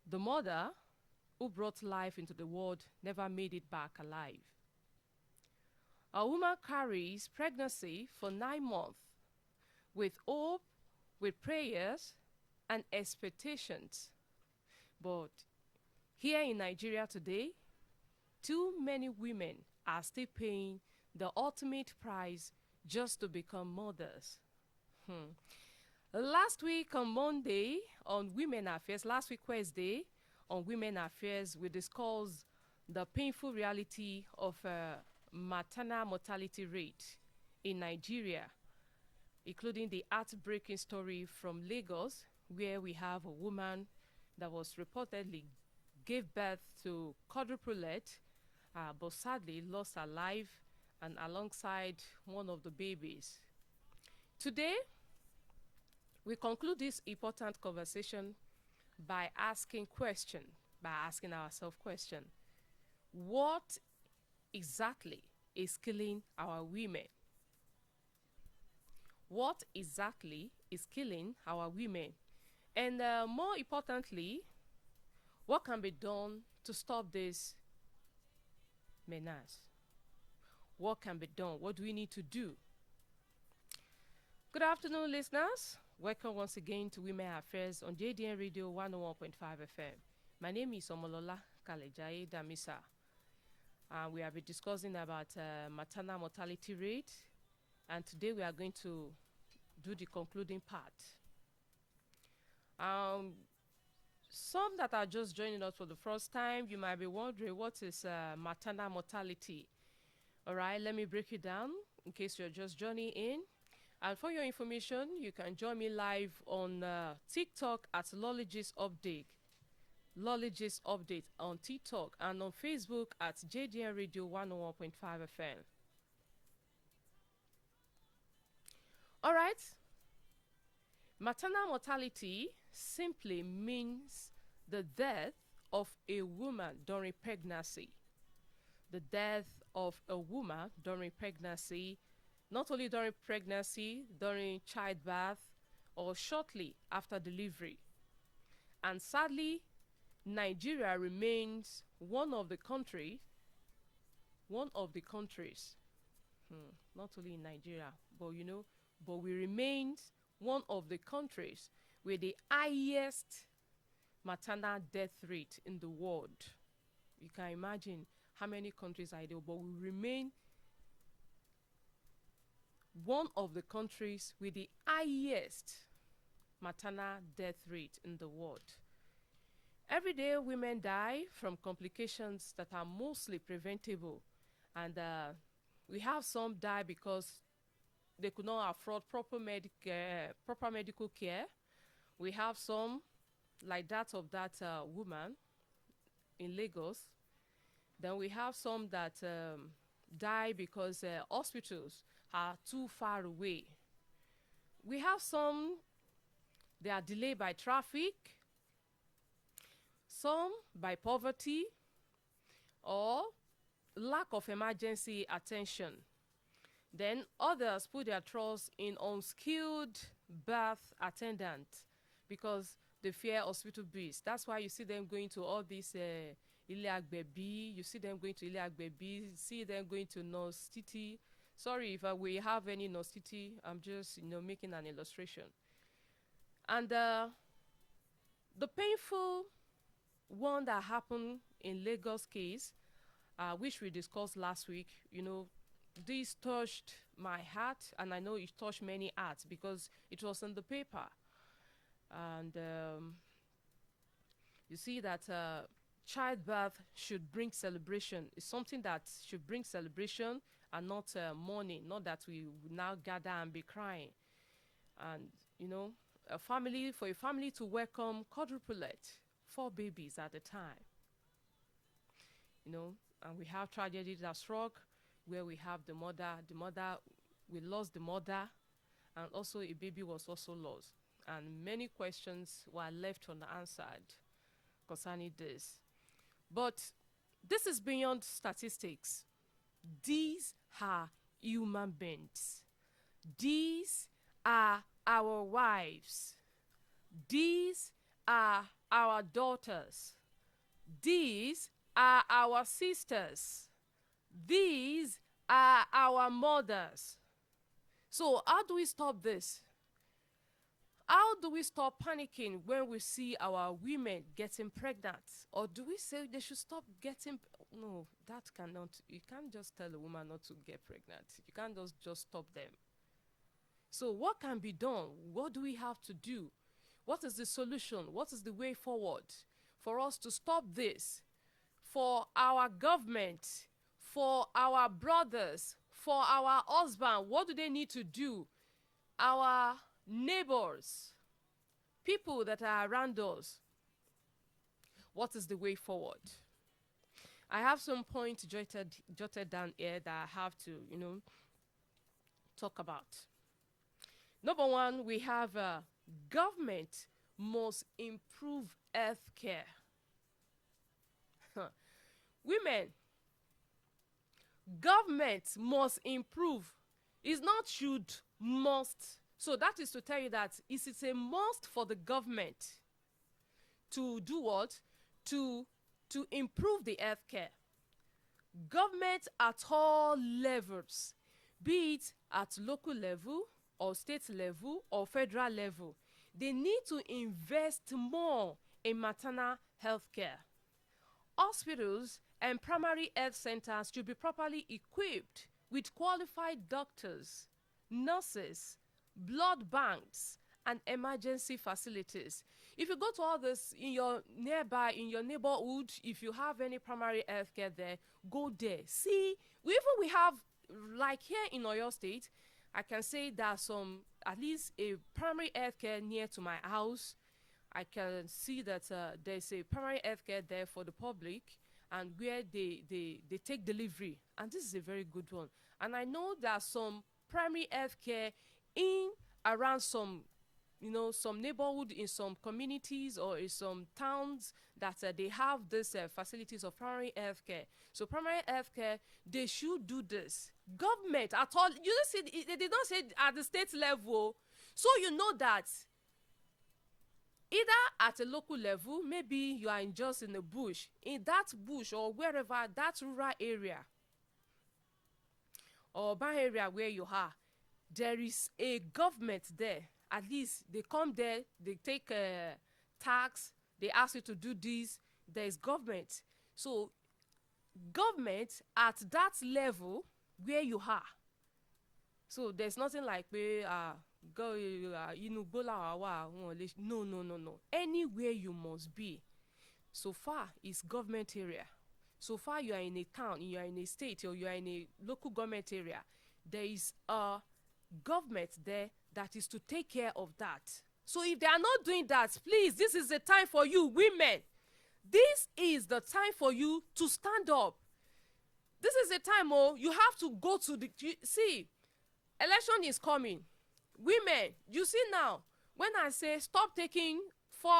The mother who brought life into the world never made it back alive. A woman carries pregnancy for 9 months with hope, with prayers, and expectations. But here in Nigeria today, too many women are still paying the ultimate price just to become mothers. Last week on Monday on Women Affairs, last week Wednesday on Women Affairs, we discussed the painful reality of maternal mortality rate in Nigeria, including the heartbreaking story from Lagos, where we have a woman that was reportedly gave birth to quadruplets, but sadly lost her life and alongside one of the babies. Today, we conclude this important conversation by asking ourselves question. What exactly is killing our women? What exactly is killing our women? And more importantly, what can be done to stop this menace? What can be done? What do we need to do? Good afternoon, listeners. Welcome once again to Women Affairs on JDN Radio 101.5 FM. My name is Omolola Kalejaiye Damisah. We have been discussing about maternal mortality rate, and today we are going to do the concluding part. Some that are just joining us for the first time, you might be wondering what is maternal mortality. All right, let me break it down in case you're just joining in. And for your information, you can join me live on TikTok at Lologist Update. Lologist Update on TikTok and on Facebook at JDN Radio 101.5 FM. All right. Maternal mortality simply means the death of a woman during pregnancy. The death of a woman during pregnancy, not only during pregnancy, during childbirth, or shortly after delivery. And sadly, Nigeria remains one of the countries, not only in Nigeria, but we remain one of the countries with the highest maternal death rate in the world. You can imagine how many countries are there, but we remain one of the countries with the highest maternal death rate in the world. Every day, women die from complications that are mostly preventable, and we have some die because they could not afford proper medical care. We have some, like that of that woman in Lagos. Then we have some that die because hospitals are too far away. We have some, they are delayed by traffic, some by poverty or lack of emergency attention. Then others put their trust in unskilled birth attendants because they fear hospital bills. That's why you see them going to all these Ile Agbebi, you see them going to Ile Agbebi, see them going to Nurse Titi. Sorry if we have any Nurse Titi, I'm just making an illustration. And the painful one that happened in Lagos case, which we discussed last week, this touched my heart, and I know it touched many hearts because it was in the paper. And you see that childbirth should bring celebration. It's something that should bring celebration and not mourning, not that we would now gather and be crying. And, for a family to welcome quadruplets, 4 babies at a time. And we have tragedy that struck where we have the mother, we lost the mother, and also a baby was also lost. And many questions were left unanswered concerning this. But this is beyond statistics. These are human beings. These are our wives. These are our daughters. These are our sisters. These are our mothers. So how do we stop this? How do we stop panicking when we see our women getting pregnant? Or do we say they should stop getting? No, that cannot. You can't just tell a woman not to get pregnant. You can't just stop them. So what can be done? What do we have to do? What is the solution? What is the way forward for us to stop this? For our government, for our brothers, for our husband, what do they need to do? Our neighbors, people that are around us, what is the way forward? I have some points jotted down here that I have to, talk about. Number one, we have government must improve health care. Women, government must improve. It's not should, must. So that is to tell you that it is a must for the government to do what? To improve the health care. Government at all levels, be it at local level or state level or federal level, they need to invest more in maternal health care. Hospitals and primary health centers should be properly equipped with qualified doctors, nurses, blood banks, and emergency facilities. If you go to all this in your neighborhood, if you have any primary health care there, go there. See, we have, like here in Oyo State, I can say there's at least a primary health care near to my house. I can see that there's a primary health care there for the public, and where they take delivery. And this is a very good one. And I know there's some primary health care in around some neighborhood, in some communities or in some towns that they have these facilities of primary health care. So primary health care, they should do this. Government at all, you don't see, they don't say at the state level. So you know that either at a local level, maybe you are just in the bush, in that bush or wherever, that rural area or urban area where you are, there is a government there. At least they come there, they take tax, they ask you to do this. There is government. So government at that level where you are. So there's nothing like no. Anywhere you must be. So far it's government area. So far you are in a town, you are in a state, or you are in a local government area. There is a government there that is to take care of that. So if they are not doing that, please, this is the time for you, women. This is the time for you to stand up. This is the time, you have to go to see, election is coming. Women, you see now, when I say stop taking 4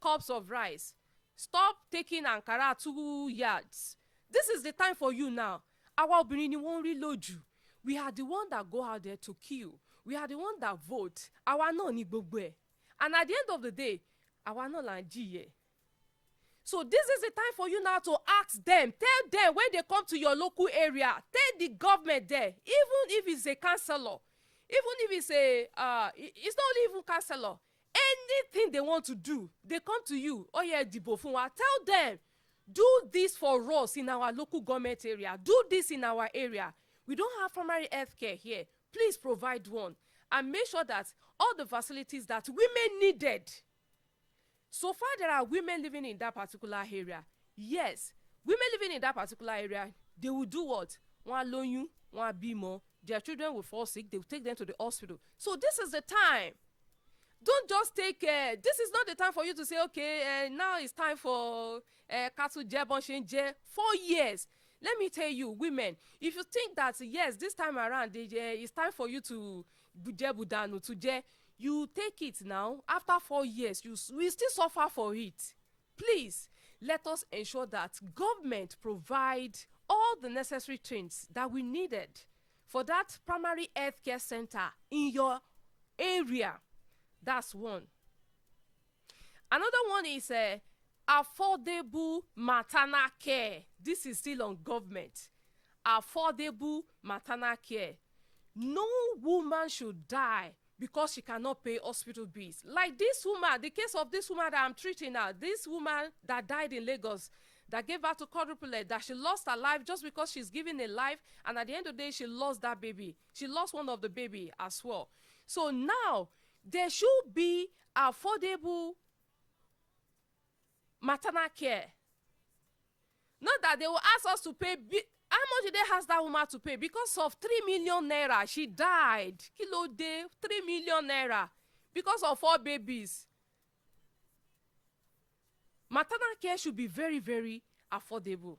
cups of rice, stop taking Ankara 2 yards, this is the time for you now. Our obìnrin won't reload you. We are the one that go out there to kill. We are the one that vote. Our no ni gbogbo ẹ. And at the end of the day, our no la jí. So this is the time for you now to ask them. Tell them when they come to your local area. Tell the government there. Even if it's a councillor, even if it's it's not even councillor. Anything they want to do, they come to you. Oh yeah, dìbò fún wa. Tell them, do this for us in our local government area. Do this in our area. We don't have primary health care here. Please provide one and make sure that all the facilities that women needed. So far, there are women living in that particular area. Yes, women living in that particular area, they will do what? One lóyún, one bímọ. Their children will fall sick. They will take them to the hospital. So this is the time. Don't just take this is not the time for you to say, okay, now it's time for cattle jẹ 4 years. Let me tell you, women, if you think that, yes, this time around, it's time for you to budanu, you take it now. After 4 years, we still suffer for it. Please, let us ensure that government provide all the necessary things that we needed for that primary health care center in your area. That's one. Another one is affordable maternal care. This is still on government. Affordable maternal care. No woman should die because she cannot pay hospital bills. Like this woman, the case of this woman that I'm treating now, this woman that died in Lagos, that gave birth to quadruplets, that she lost her life just because she's giving a life, and at the end of the day, she lost that baby. She lost one of the baby as well. So now, there should be affordable maternal care. Not that they will ask us to pay. How much did they ask that woman to pay? Because of 3 million naira, she died. Kilo day, 3 million naira. Because of 4 babies. Maternal care should be very, very affordable.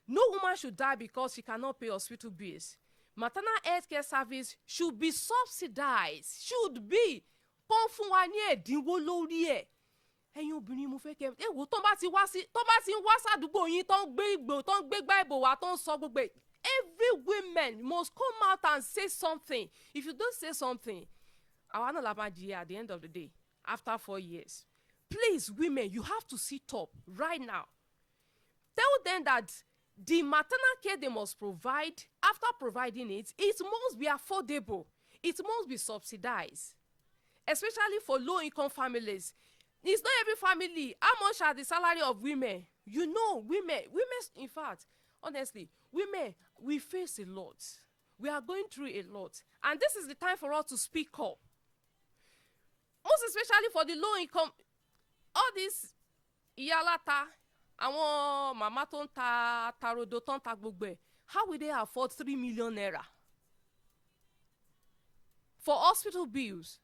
No woman should die because she cannot pay hospital bills. Maternal health care service should be subsidized. Should be. Kán fún wa ní ẹ̀dínwó lórí ẹ̀. Ẹ̀yin obìnrin mo fẹ́ kẹ́ ẹ wo tó bá ti ń wá sádùúgbò yín tó ń gbé ìgbò tó ń gbé gbá ìbò wá tó ń sọ gbogbo ẹ̀. Every woman must come out and say something. If you don't say something, àwa náà la máa jìyà at the end of the day after 4 years. Please, women, you have to sit up right now. Tell them that the maternal care they must provide, after providing it, it must be affordable. It must be subsidized. Especially for low-income families. It's not every family. How much are the salary of women? You know, women, in fact, honestly, women, we face a lot. We are going through a lot. And this is the time for us to speak up. Most especially for the low-income, all this iyalata, àwọn mama tó ń ta tarodo tó ń ta gbogbo ẹ̀, how will they afford 3 million naira for hospital bills?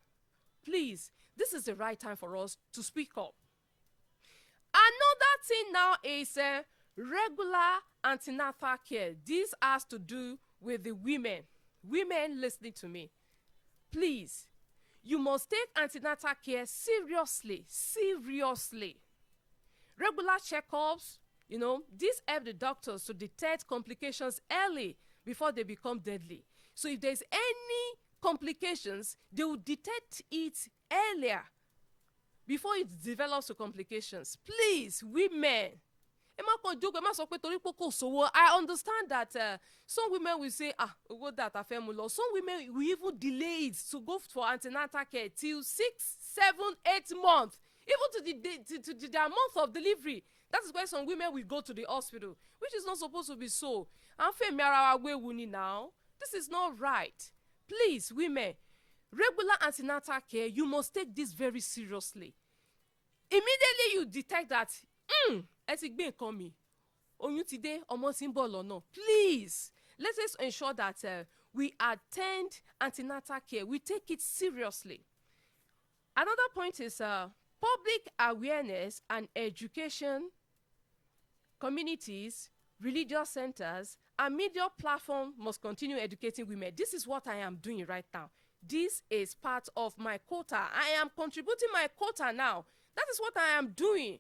Please, this is the right time for us to speak up. Another thing now is regular antenatal care. This has to do with the women. Women listening to me. Please, you must take antenatal care seriously. Seriously. Regular checkups, you know, this help the doctors to detect complications early before they become deadly. So if there's any complications, they will detect it earlier before it develops to complications. Please, women. I understand that some women will say, some women will even delay it to go for antenatal care till 6, 7, 8 months, even to their month of delivery. That is why some women will go to the hospital, which is not supposed to be so. Now, this is not right. Please, women, regular antenatal care, you must take this very seriously. Immediately you detect that, please, let us ensure that we attend antenatal care. We take it seriously. Another point is public awareness and education, communities, religious centers, and media platform must continue educating women. This is what I am doing right now. This is part of my quota. I am contributing my quota now. That is what I am doing.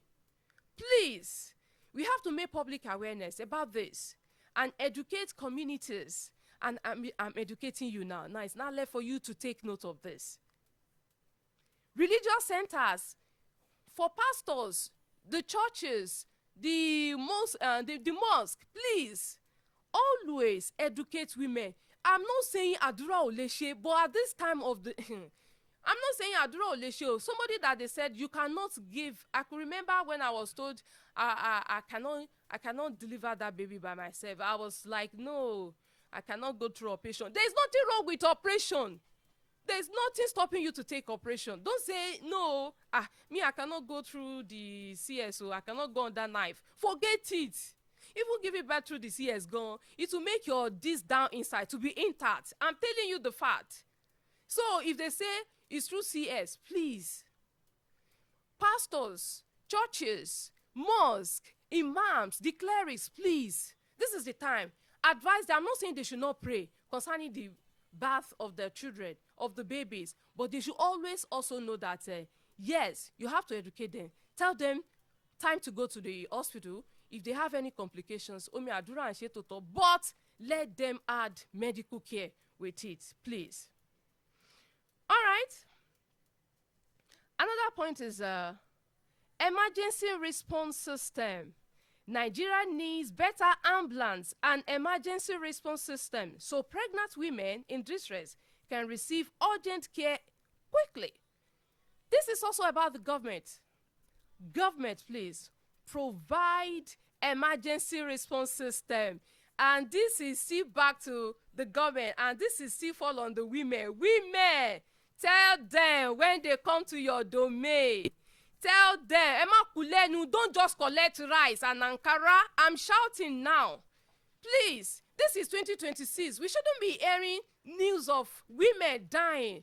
Please, we have to make public awareness about this and educate communities. And I'm educating you now. Now it's not left for you to take note of this. Religious centers, for pastors, the churches, the mosque, please, always educate women. I'm not saying Adura Oleshe, but at this time of the I'm not saying Adura Oleshe. Somebody that they said you cannot give. I could remember when I was told I cannot deliver that baby by myself. I was like, no, I cannot go through operation. There's nothing wrong with operation. There's nothing stopping you to take operation. Don't say no. I cannot go through the CSO. I cannot go on that knife. Forget it. Even give it back through the CS gone, it will make your this down inside to be intact. I'm telling you the fact. So if they say it's through CS, please, pastors, churches, mosques, imams, the clerics, please, this is the time. Advise them. I'm not saying they should not pray concerning the birth of their children, of the babies, but they should always also know that yes, you have to educate them. Tell them time to go to the hospital. If they have any complications, but let them add medical care with it, please. All right. Another point is Emergency response system. Nigeria needs better ambulance and emergency response system so pregnant women in distress can receive urgent care quickly. This is also about the government. Government, please, provide emergency response system. And this is still back to the government, and this is still fall on the women. Women, tell them when they come to your domain. Tell them, Emma Kulenu, don't just collect rice and Ankara. I'm shouting now. Please, this is 2026. We shouldn't be hearing news of women dying,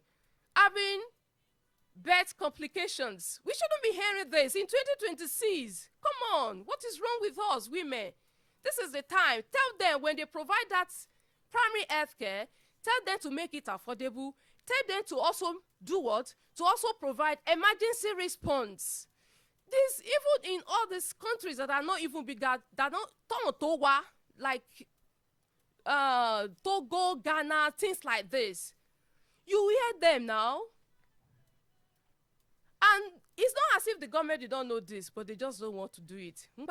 having birth complications. We shouldn't be hearing this in 2026. Come on, what is wrong with us, women? This is the time. Tell them when they provide that primary health care, tell them to make it affordable. Tell them to also do what? To also provide emergency response. This, even in all these countries that are not even bigger, that are not Togo, like Togo, Ghana, things like this. You hear them now. And it's not as if the government did not know this, but they just don't want to do it. We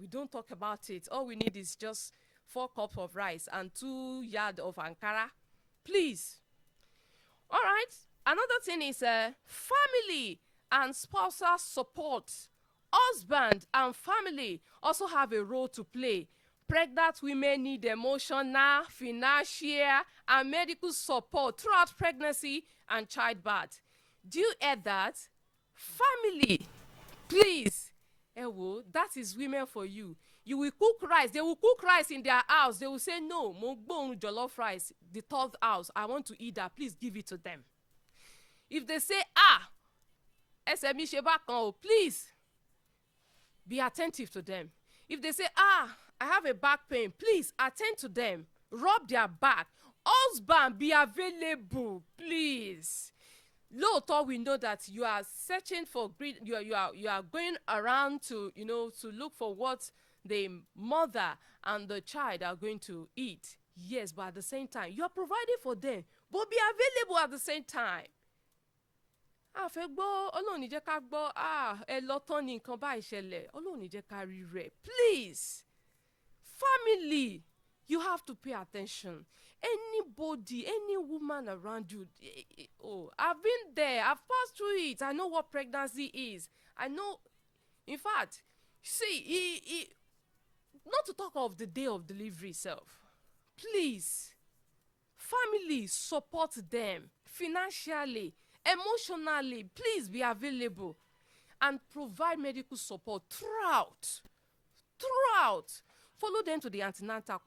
don't talk about it. All we need is just 4 cups of rice and 2 yards of Ankara. Please. All right. Another thing is family and spousal support. Husband and family also have a role to play. Pregnant women need emotional, financial, and medical support throughout pregnancy and childbirth. Do you hear that? Family, please. Ewo, that is women for you. You will cook rice. They will cook rice in their house. They will say, no, mo jollof rice, the 3rd house. I want to eat that. Please give it to them. If they say, SME Sheba kan, please be attentive to them. If they say, I have a back pain, please attend to them. Rub their back. Husband, be available, please. Lóòótọ́, we know that you are searching for greed. You are going around to to look for what the mother and the child are going to eat. Yes, but at the same time, you are providing for them, but be available at the same time. Fẹ́ gbọ́, Ọlọ́run ní jẹ́ ká gbọ́, ẹ lọ tán ní nǹkan báyìí ṣẹlẹ̀, Ọlọ́run ní jẹ́ ká rí rẹ̀. Please, family, you have to pay attention. Anybody, any woman around you, I've been there, I've passed through it. I know what pregnancy is. I know, in fact, see, not to talk of the day of delivery itself. Please, family, support them financially, emotionally. Please be available and provide medical support throughout. Follow them to the antenatal.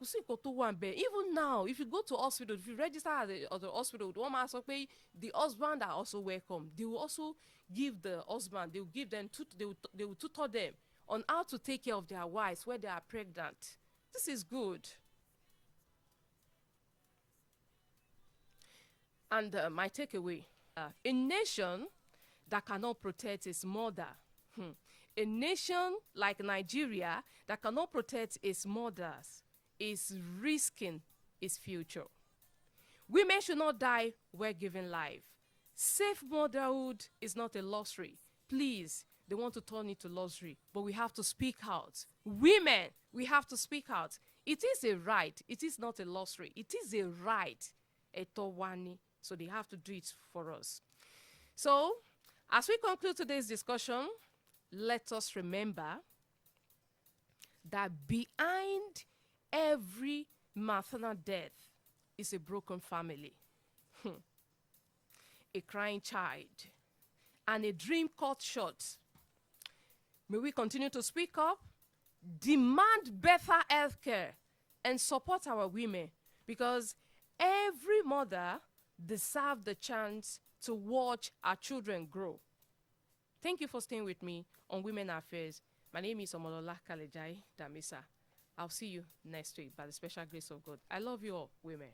Even now, if you go to hospital, if you register at the hospital, the husband are also welcome. They will also give the husband, they will give them, they will tutor them on how to take care of their wives when they are pregnant. This is good. And my takeaway, a nation that cannot protect its mother, a nation like Nigeria that cannot protect its mothers is risking its future. Women should not die while giving life. Safe motherhood is not a luxury. Please, they want to turn it to luxury, but we have to speak out. Women, we have to speak out. It is a right. It is not a luxury. It is a right. So they have to do it for us. So, as we conclude today's discussion, let us remember that behind every maternal death is a broken family, a crying child, and a dream cut short. May we continue to speak up, demand better health care, and support our women, because every mother deserves the chance to watch our children grow. Thank you for staying with me on Women Affairs. My name is Omolola Kalejaiye Damisah. I'll see you next week by the special grace of God. I love you all, women.